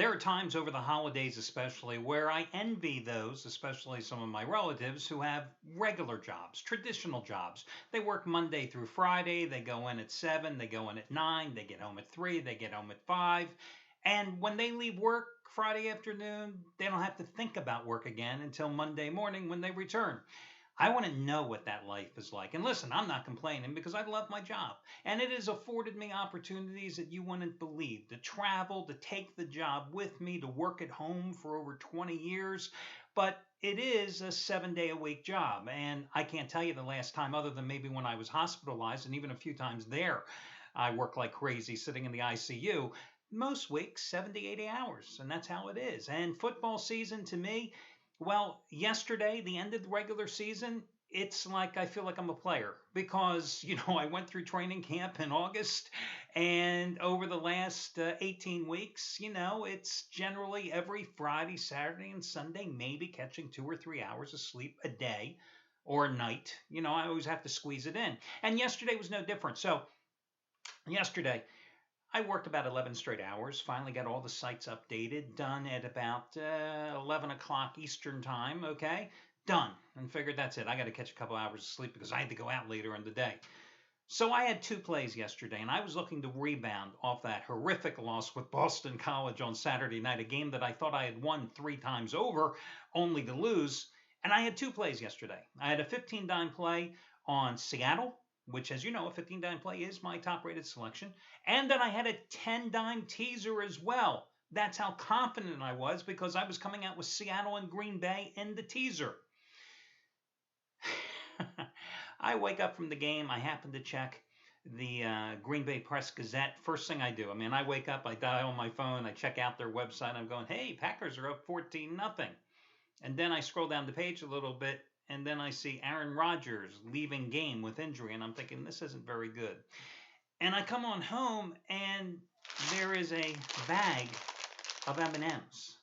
There are times over the holidays, especially, where I envy those, especially some of my relatives, who have regular jobs, traditional jobs. They work Monday through Friday. They go in at 7, they go in at 9, they get home at 3, they get home at 5. And when they leave work Friday afternoon, they don't have to think about work again until Monday morning when they return. I want to know what that life is like. And listen, I'm not complaining because I love my job. And it has afforded me opportunities that you wouldn't believe, to travel, to take the job with me, to work at home for over 20 years. But it is a 7 day a week job. And I can't tell you the last time, other than maybe when I was hospitalized, and even a few times there, I work like crazy sitting in the ICU. Most weeks, 70, 80 hours. And that's how it is. And football season to me, well, yesterday, the end of the regular season, it's like I feel like I'm a player because, I went through training camp in August, and over the last 18 weeks, it's generally every Friday, Saturday, and Sunday, maybe catching 2 or 3 hours of sleep a day or a night. I always have to squeeze it in. And yesterday was no different. So, yesterday, I worked about 11 straight hours, finally got all the sites updated, done at about 11 o'clock Eastern time, okay? Done. And figured that's it. I got to catch a couple hours of sleep because I had to go out later in the day. So I had 2 plays yesterday, and I was looking to rebound off that horrific loss with Boston College on Saturday night, a game that I thought I had won 3 times over, only to lose. And I had 2 plays yesterday. I had a 15-dime play on Seattle, which, as you know, a 15-dime play is my top-rated selection. And then I had a 10-dime teaser as well. That's how confident I was because I was coming out with Seattle and Green Bay in the teaser. I wake up from the game. I happen to check the Green Bay Press-Gazette. First thing I do, I wake up, I dial on my phone, I check out their website. I'm going, hey, Packers are up 14-0. And then I scroll down the page a little bit, and then I see Aaron Rodgers leaving game with injury, and I'm thinking, this isn't very good. And I come on home, and there is a bag of M&Ms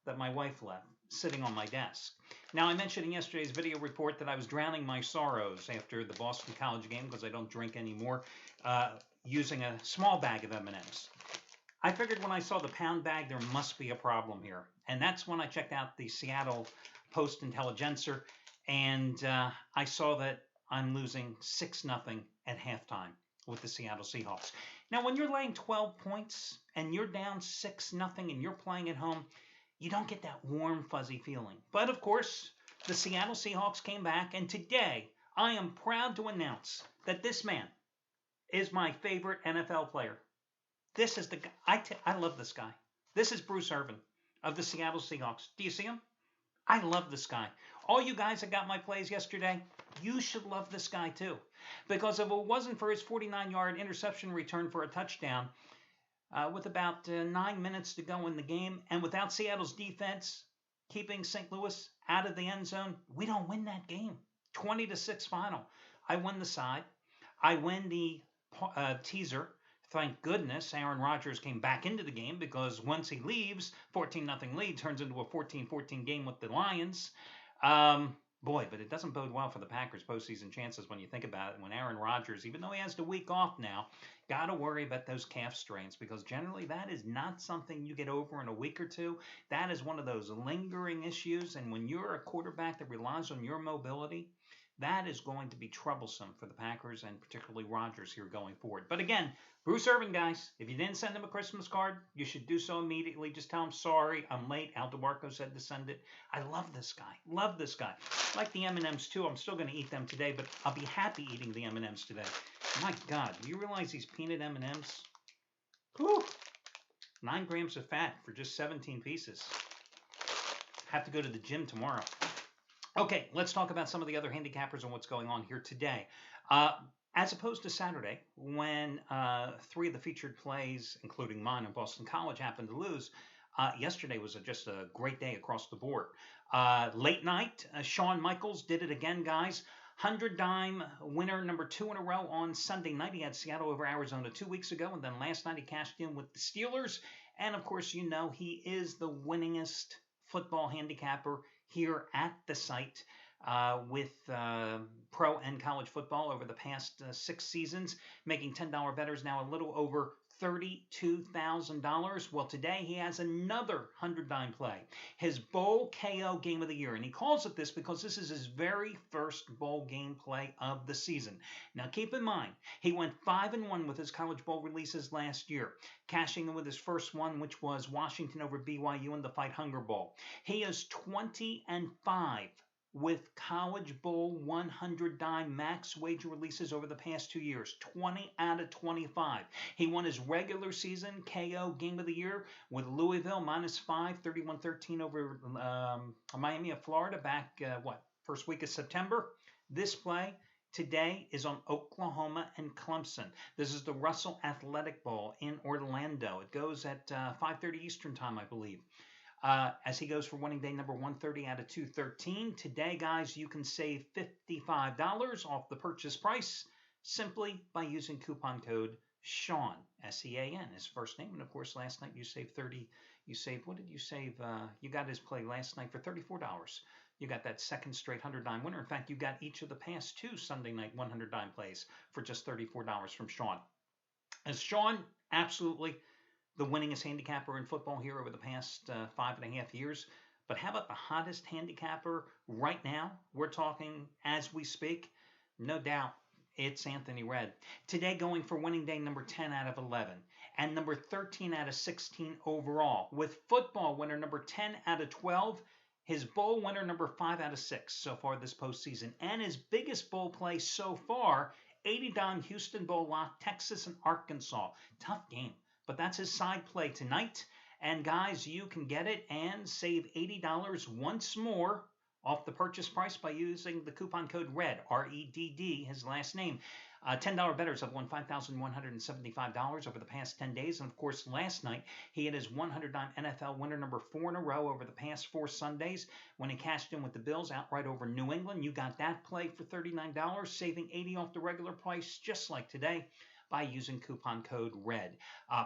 that my wife left sitting on my desk. Now, I mentioned in yesterday's video report that I was drowning my sorrows after the Boston College game because I don't drink anymore, using a small bag of M&Ms. I figured when I saw the pound bag, there must be a problem here. And that's when I checked out the Seattle Post-Intelligencer, and I saw that I'm losing 6-0 at halftime with the Seattle Seahawks. Now, when you're laying 12 points and you're down 6-0 and you're playing at home, you don't get that warm, fuzzy feeling. But, of course, the Seattle Seahawks came back, and today I am proud to announce that this man is my favorite NFL player. This is the guy. I love this guy. This is Bruce Irvin of the Seattle Seahawks. Do you see him? I love this guy. All you guys that got my plays yesterday, you should love this guy too. Because if it wasn't for his 49-yard interception return for a touchdown, with about 9 minutes to go in the game, and without Seattle's defense keeping St. Louis out of the end zone, we don't win that game. 20-6 final. I win the side. I win the teaser. Thank goodness Aaron Rodgers came back into the game because once he leaves, 14-0 lead turns into a 14-14 game with the Lions. Boy, but it doesn't bode well for the Packers' postseason chances when you think about it. When Aaron Rodgers, even though he has the week off now, got to worry about those calf strains because generally that is not something you get over in a week or two. That is one of those lingering issues. And when you're a quarterback that relies on your mobility, that is going to be troublesome for the Packers and particularly Rodgers here going forward. But again, Bruce Irvin, guys, if you didn't send him a Christmas card, you should do so immediately. Just tell him, sorry, I'm late. Al DeMarco said to send it. I love this guy. Love this guy. I like the M&Ms too. I'm still going to eat them today, but I'll be happy eating the M&Ms today. My God, do you realize these peanut M&Ms? Whew. 9 grams of fat for just 17 pieces. Have to go to the gym tomorrow. Okay, let's talk about some of the other handicappers and what's going on here today. As opposed to Saturday, when 3 of the featured plays, including mine and Boston College, happened to lose, yesterday was just a great day across the board. Late night, Shawn Michaels did it again, guys. 100-dime winner, number 2 in a row on Sunday night. He had Seattle over Arizona 2 weeks ago, and then last night he cashed in with the Steelers. And, of course, you know he is the winningest football handicapper here at the site with pro and college football over the past 6 seasons, making $10 bettors now a little over $32,000. Well, today he has another 100 dime play, his bowl KO game of the year. And he calls it this because this is his very first bowl game play of the season. Now, keep in mind, he went 5-1 with his college bowl releases last year, cashing in with his first one, which was Washington over BYU in the Fight Hunger Bowl. He is 20-5 with College Bowl 100 dime max wager releases over the past 2 years. 20 out of 25. He won his regular season KO game of the year with Louisville -5, 31-13 over Miami of Florida back, first week of September. This play today is on Oklahoma and Clemson. This is the Russell Athletic Bowl in Orlando. It goes at 5:30 Eastern time, I believe. As he goes for winning day number 130 out of 213. Today, guys, you can save $55 off the purchase price simply by using coupon code Sean, S-E-A-N, his first name. And of course, last night you saved 30. You saved, what did you save? You got his play last night for $34. You got that second straight 100 dime winner. In fact, you got each of the past 2 Sunday night 100 dime plays for just $34 from Sean. As Sean, absolutely the winningest handicapper in football here over the past 5.5 years. But how about the hottest handicapper right now? We're talking as we speak. No doubt it's Anthony Red. Today going for winning day number 10 out of 11 and number 13 out of 16 overall. With football winner number 10 out of 12. His bowl winner number 5 out of 6 so far this postseason. And his biggest bowl play so far, 80 dime Houston Bowl lock, Texas and Arkansas. Tough game. But that's his side play tonight. And guys, you can get it and save $80 once more off the purchase price by using the coupon code RED, R-E-D-D, his last name. $10 bettors have won $5,175 over the past 10 days. And of course, last night, he had his 100 dime NFL winner number 4 in a row over the past 4 Sundays when he cashed in with the Bills outright over New England. You got that play for $39, saving $80 off the regular price, just like today, by using coupon code RED.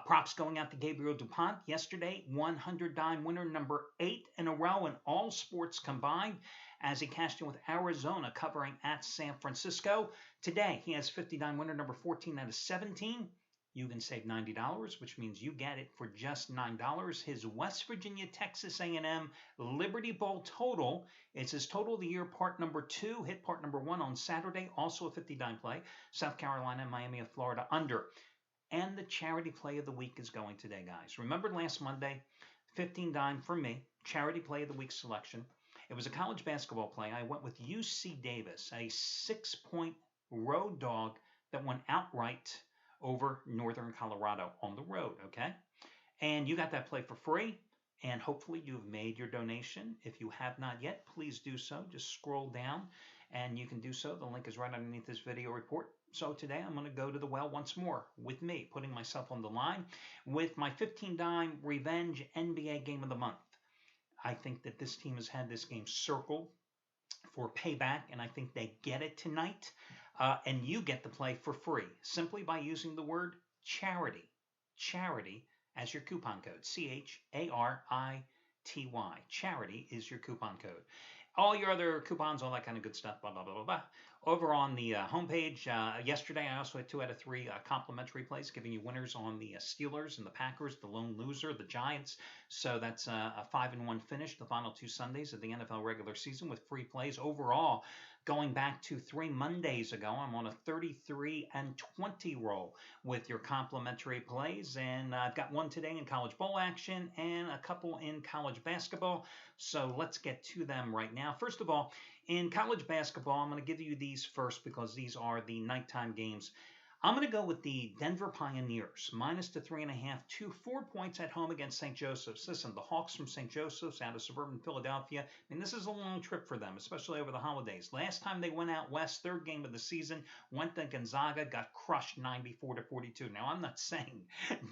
Props going out to Gabriel DuPont yesterday, 100 dime winner number 8 in a row in all sports combined as he cashed in with Arizona covering at San Francisco. Today, he has 50 dime winner number 14 out of 17. You can save $90, which means you get it for just $9. His West Virginia, Texas A&M Liberty Bowl total. It's his total of the year, part number 2, hit part number 1 on Saturday, also a 50 dime play. South Carolina, Miami of Florida under. And the charity play of the week is going today, guys. Remember last Monday, 15 dime for me, charity play of the week selection. It was a college basketball play. I went with UC Davis, a 6-point road dog that went outright over Northern Colorado on the road, okay? And you got that play for free, and hopefully you've made your donation. If you have not yet, please do so. Just scroll down, and you can do so. The link is right underneath this video report. So today I'm going to go to the well once more with me, putting myself on the line with my 15 dime revenge NBA game of the month. I think that this team has had this game circled for payback, and I think they get it tonight. And you get the play for free simply by using the word charity. Charity as your coupon code. C-H-A-R-I-T-Y. Charity is your coupon code. All your other coupons, all that kind of good stuff, blah, blah, blah, blah, blah. Over on the homepage, yesterday I also had 2 out of 3 complimentary plays, giving you winners on the Steelers and the Packers, the lone loser, the Giants. So that's a 5-1 finish, the final 2 Sundays of the NFL regular season with free plays. Overall, going back to 3 Mondays ago, I'm on a 33-20 roll with your complimentary plays. And I've got one today in college bowl action and a couple in college basketball. So let's get to them right now. First of all, in college basketball, I'm going to give you these first because these are the nighttime games. I'm going to go with the Denver Pioneers, minus the 3.5 to 4 points at home against St. Joseph's. Listen, the Hawks from St. Joseph's out of suburban Philadelphia. I mean, this is a long trip for them, especially over the holidays. Last time they went out west, 3rd game of the season, went to Gonzaga, got crushed 94-42. Now, I'm not saying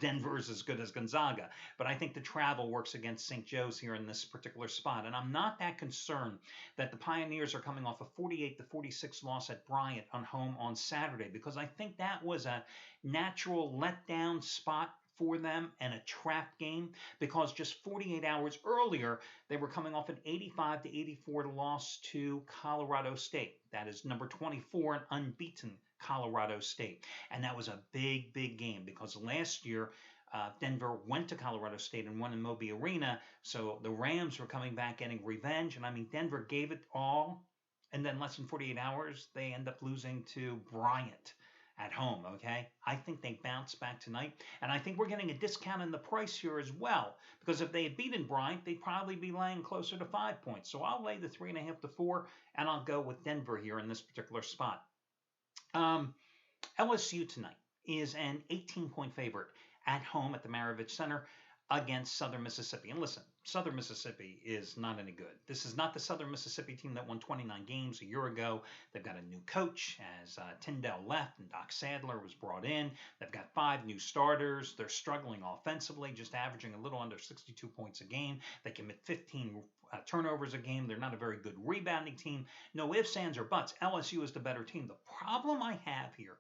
Denver is as good as Gonzaga, but I think the travel works against St. Joe's here in this particular spot. And I'm not that concerned that the Pioneers are coming off a 48-46 loss at Bryant on home on Saturday, because I think that was a natural letdown spot for them and a trap game, because just 48 hours earlier they were coming off an 85-84 loss to Colorado State. That is number 24 and unbeaten Colorado State. And that was a big, big game because last year Denver went to Colorado State and won in Moby Arena. So the Rams were coming back getting revenge. And I mean, Denver gave it all. And then less than 48 hours, they end up losing to Bryant at home. Okay. I think they bounce back tonight. And I think we're getting a discount in the price here as well. Because if they had beaten Bryant, they'd probably be laying closer to 5 points. So I'll lay the 3.5 to 4, and I'll go with Denver here in this particular spot. LSU tonight is an 18-point favorite at home at the Maravich Center against Southern Mississippi. And listen, Southern Mississippi is not any good. This is not the Southern Mississippi team that won 29 games a year ago. They've got a new coach as Tyndall left and Doc Sadler was brought in. They've got 5 new starters. They're struggling offensively, just averaging a little under 62 points a game. They commit 15 turnovers a game. They're not a very good rebounding team. No ifs, ands, or buts. LSU is the better team. The problem I have here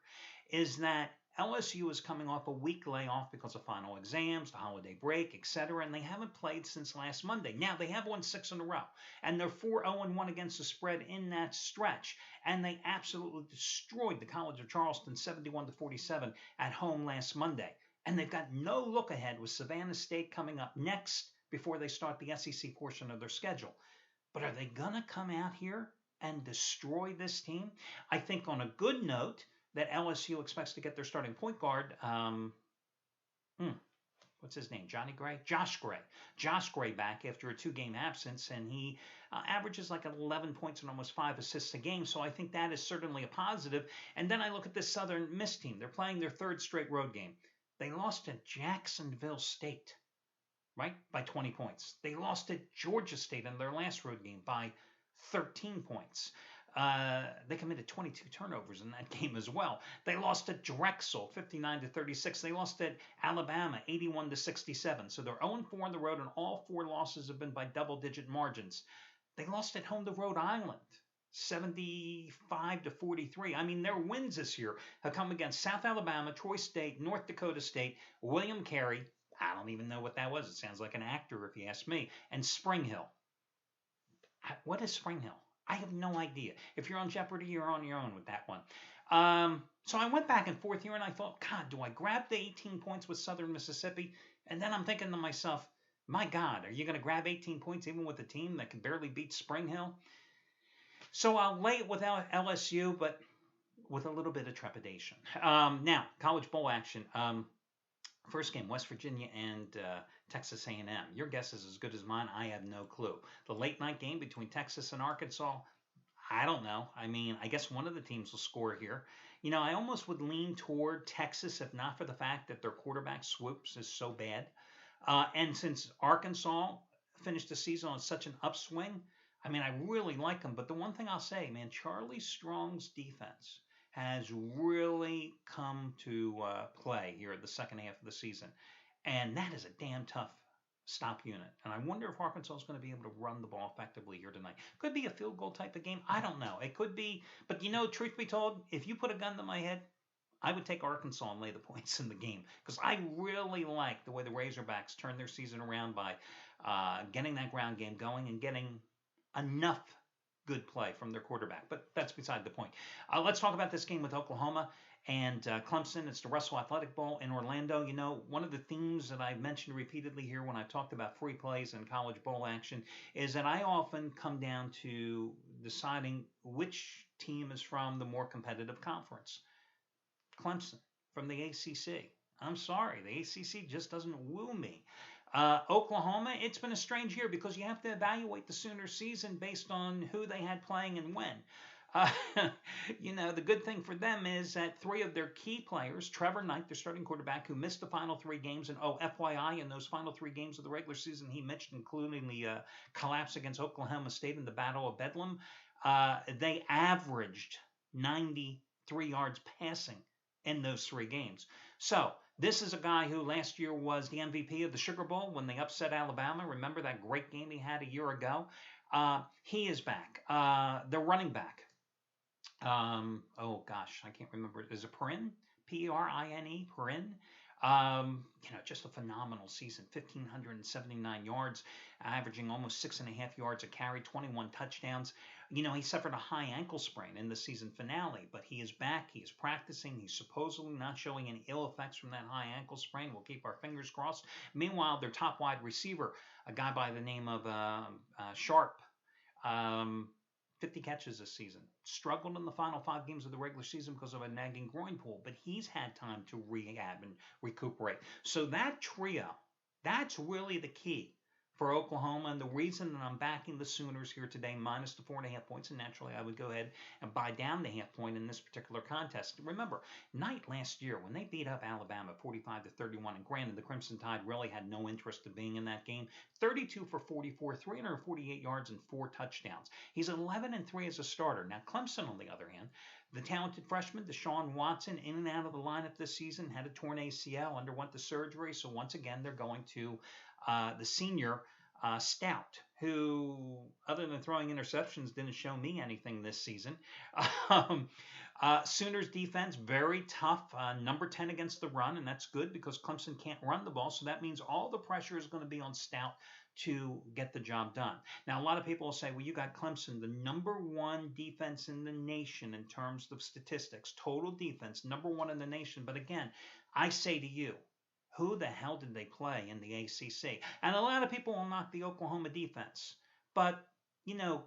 is that LSU is coming off a week layoff because of final exams, the holiday break, etc., and they haven't played since last Monday. Now, they have won 6 in a row, and they're 4-0-1 against the spread in that stretch, and they absolutely destroyed the College of Charleston 71-47 at home last Monday. And they've got no look ahead with Savannah State coming up next before they start the SEC portion of their schedule. But are they going to come out here and destroy this team? I think on a good note, that LSU expects to get their starting point guard. What's his name? Johnny Gray? Josh Gray. Josh Gray back after a 2-game absence, and he averages like 11 points and almost 5 assists a game. So I think that is certainly a positive. And then I look at this Southern Miss team. They're playing their 3rd straight road game. They lost to Jacksonville State, right, by 20 points. They lost to Georgia State in their last road game by 13 points. They committed 22 turnovers in that game as well. They lost at Drexel 59-36. They lost at Alabama 81-67. So they're 0-4 on the road, and all 4 losses have been by double-digit margins. They lost at home to Rhode Island 75-43. I mean, their wins this year have come against South Alabama, Troy State, North Dakota State, William Carey. I don't even know what that was. It sounds like an actor if you ask me. And Spring Hill. What is Spring Hill? I have no idea. If you're on Jeopardy, you're on your own with that one. So I went back and forth here, and I thought, God, do I grab the 18 points with Southern Mississippi? And then I'm thinking to myself, my God, are you going to grab 18 points even with a team that can barely beat Spring Hill? So I'll lay it without LSU, but with a little bit of trepidation. Now, college bowl action. First game, West Virginia and Texas A&M. Your guess is as good as mine. I have no clue. The late night game between Texas and Arkansas, I don't know. I mean, I guess one of the teams will score here. You know, I almost would lean toward Texas if not for the fact that their quarterback Swoops is so bad. And since Arkansas finished the season on such an upswing, I mean, I really like them. But the one thing I'll say, man, Charlie Strong's defense has really come to play here at the second half of the season. And that is a damn tough stop unit. And I wonder if Arkansas is going to be able to run the ball effectively here tonight. Could be a field goal type of game. I don't know. It could be. But, you know, truth be told, if you put a gun to my head, I would take Arkansas and lay the points in the game. Because I really like the way the Razorbacks turned their season around by getting that ground game going and getting enough good play from their quarterback, but that's beside the point. Let's talk about this game with Oklahoma and Clemson. It's the Russell Athletic Bowl in Orlando. You know, one of the themes that I've mentioned repeatedly here when I've talked about free plays and college bowl action is that I often come down to deciding which team is from the more competitive conference. Clemson from the ACC. I'm sorry, the ACC just doesn't woo me. Oklahoma, it's been a strange year because you have to evaluate the Sooner season based on who they had playing and when. You know, the good thing for them is that 3 of their key players, Trevor Knight, their starting quarterback, who missed the final 3 games, and FYI, in those final 3 games of the regular season, he missed, including the collapse against Oklahoma State in the Battle of Bedlam, they averaged 93 yards passing in those 3 games. So, this is a guy who last year was the MVP of the Sugar Bowl when they upset Alabama. Remember that great game he had a year ago? He is back. Their running back. Oh, gosh, I can't remember. Is it Perrine? Perine? Perrine? Just a phenomenal season. 1,579 yards, averaging almost 6.5 yards a carry, 21 touchdowns. He suffered a high ankle sprain in the season finale, but he is back. He is practicing. He's supposedly not showing any ill effects from that high ankle sprain. We'll keep our fingers crossed. Meanwhile, their top wide receiver, a guy by the name of Sharp, um, 50 catches this season. Struggled in the final 5 games of the regular season because of a nagging groin pull, but he's had time to rehab and recuperate. So that trio, that's really the key for Oklahoma. And the reason that I'm backing the Sooners here today, minus the 4.5 points, and naturally I would go ahead and buy down the half point in this particular contest. Remember, Knight last year when they beat up Alabama 45-31, and granted the Crimson Tide really had no interest in being in that game, 32 for 44, 348 yards and 4 touchdowns. He's 11-3 as a starter. Now Clemson, on the other hand, the talented freshman Deshaun Watson, in and out of the lineup this season, had a torn ACL, underwent the surgery. So once again, they're going to the senior Stout, who, other than throwing interceptions, didn't show me anything this season. Um, Sooners defense, very tough, number 10 against the run, and that's good because Clemson can't run the ball. So that means all the pressure is going to be on Stout to get the job done. Now, a lot of people will say, well, you got Clemson, the number 1 defense in the nation in terms of statistics, total defense, number 1 in the nation. But again, I say to you, who the hell did they play in the ACC? And a lot of people will knock the Oklahoma defense. But,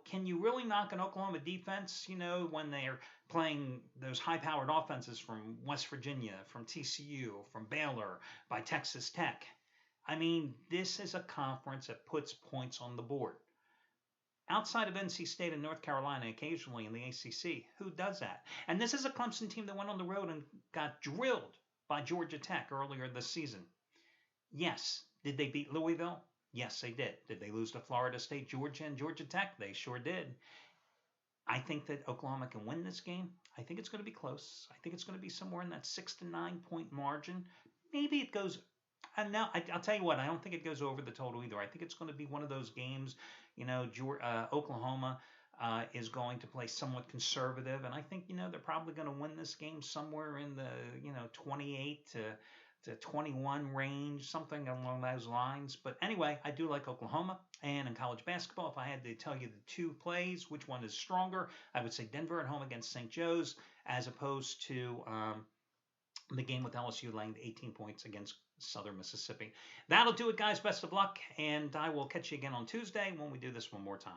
can you really knock an Oklahoma defense, when they're playing those high-powered offenses from West Virginia, from TCU, from Baylor, by Texas Tech? I mean, this is a conference that puts points on the board. Outside of NC State and North Carolina, occasionally in the ACC, who does that? And this is a Clemson team that went on the road and got drilled by Georgia Tech earlier this season. Yes. Did they beat Louisville? Yes, they did. Did they lose to Florida State, Georgia, and Georgia Tech? They sure did. I think that Oklahoma can win this game. I think it's going to be close. I think it's going to be somewhere in that 6 to 9 point margin. Maybe it goes. And now I'll tell you what. I don't think it goes over the total either. I think it's going to be one of those games. Oklahoma is going to play somewhat conservative, and I think they're probably going to win this game somewhere in the 28 to 21 range, something along those lines. But anyway, I do like Oklahoma. And in college basketball, if I had to tell you the 2 plays, which one is stronger, I would say Denver at home against St. Joe's, as opposed to the game with LSU laying 18 points against Southern Mississippi. That'll do it, guys. Best of luck, and I will catch you again on Tuesday when we do this one more time.